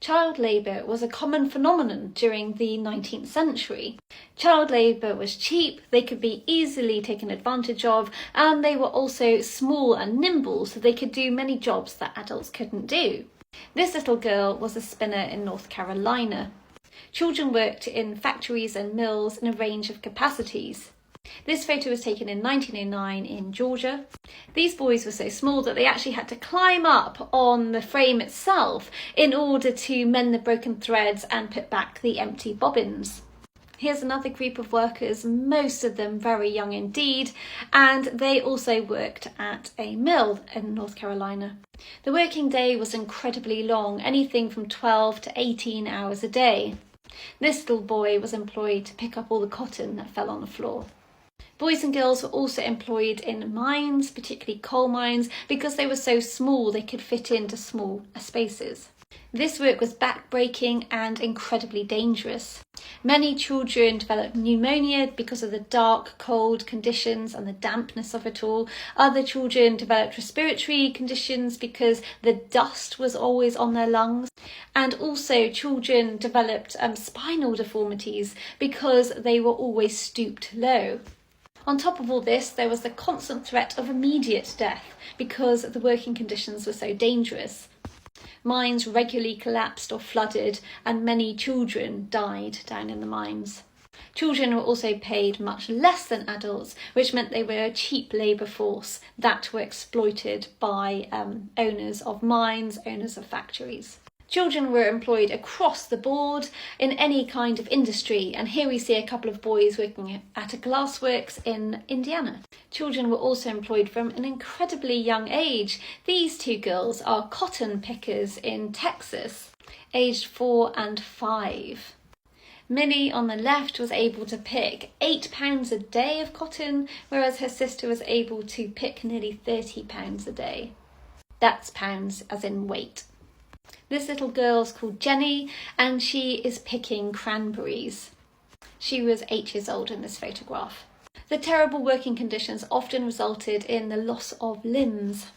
Child labour was a common phenomenon during the 19th century. Child labour was cheap, they could be easily taken advantage of, and they were also small and nimble, so they could do many jobs that adults couldn't do. This little girl was a spinner in North Carolina. Children worked in factories and mills in a range of capacities. This photo was taken in 1909 in Georgia. These boys were so small that they actually had to climb up on the frame itself in order to mend the broken threads and put back the empty bobbins. Here's another group of workers, most of them very young indeed, and they also worked at a mill in North Carolina. The working day was incredibly long, anything from 12 to 18 hours a day. This little boy was employed to pick up all the cotton that fell on the floor. Boys and girls were also employed in mines, particularly coal mines, because they were so small they could fit into small spaces. This work was back-breaking and incredibly dangerous. Many children developed pneumonia because of the dark, cold conditions and the dampness of it all. Other children developed respiratory conditions because the dust was always on their lungs. And also children developed spinal deformities because they were always stooped low. On top of all this, there was the constant threat of immediate death because the working conditions were so dangerous. Mines regularly collapsed or flooded, and many children died down in the mines. Children were also paid much less than adults, which meant they were a cheap labour force that were exploited by owners of mines, owners of factories. Children were employed across the board in any kind of industry, and here we see a couple of boys working at a glassworks in Indiana. Children were also employed from an incredibly young age. These two girls are cotton pickers in Texas, aged 4 and 5. Millie on the left was able to pick 8 pounds a day of cotton, whereas her sister was able to pick nearly 30 pounds a day. That's pounds as in weight. This little girl's called Jenny, and she is picking cranberries. She was 8 years old in this photograph. The terrible working conditions often resulted in the loss of limbs.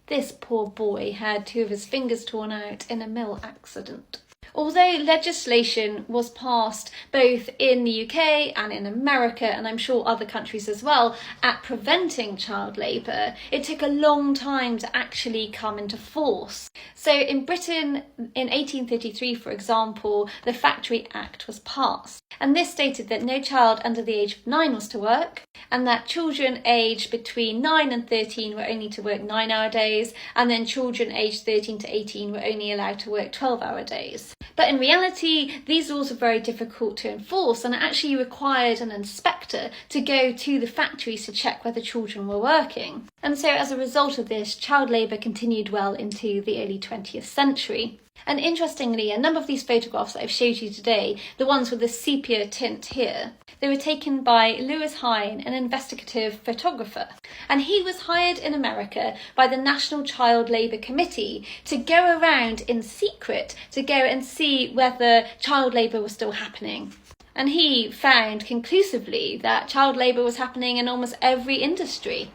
This poor boy had 2 of his fingers torn out in a mill accident. Although legislation was passed both in the UK and in America, and I'm sure other countries as well, at preventing child labour, it took a long time to actually come into force. So in Britain, in 1833, for example, the Factory Act was passed. And this stated that no child under the age of 9 was to work, and that children aged between 9 and 13 were only to work 9-hour days, and then children aged 13 to 18 were only allowed to work 12-hour days. But in reality, these laws were very difficult to enforce, and it actually required an inspector to go to the factories to check whether children were working. And so as a result of this, child labour continued well into the early 20th century. And interestingly, a number of these photographs that I've showed you today, the ones with the sepia tint here, they were taken by Lewis Hine, an investigative photographer. And he was hired in America by the National Child Labour Committee to go around in secret to go and see whether child labour was still happening. And he found conclusively that child labour was happening in almost every industry.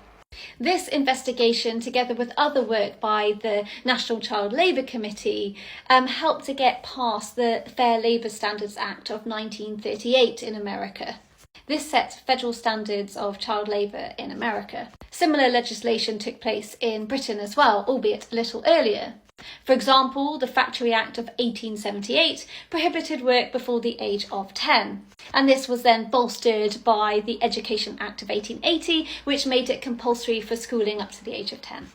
This investigation, together with other work by the National Child Labour Committee, helped to get past the Fair Labour Standards Act of 1938 in America. This sets federal standards of child labour in America. Similar legislation took place in Britain as well, albeit a little earlier. For example, the Factory Act of 1878 prohibited work before the age of 10. And this was then bolstered by the Education Act of 1880, which made it compulsory for schooling up to the age of 10.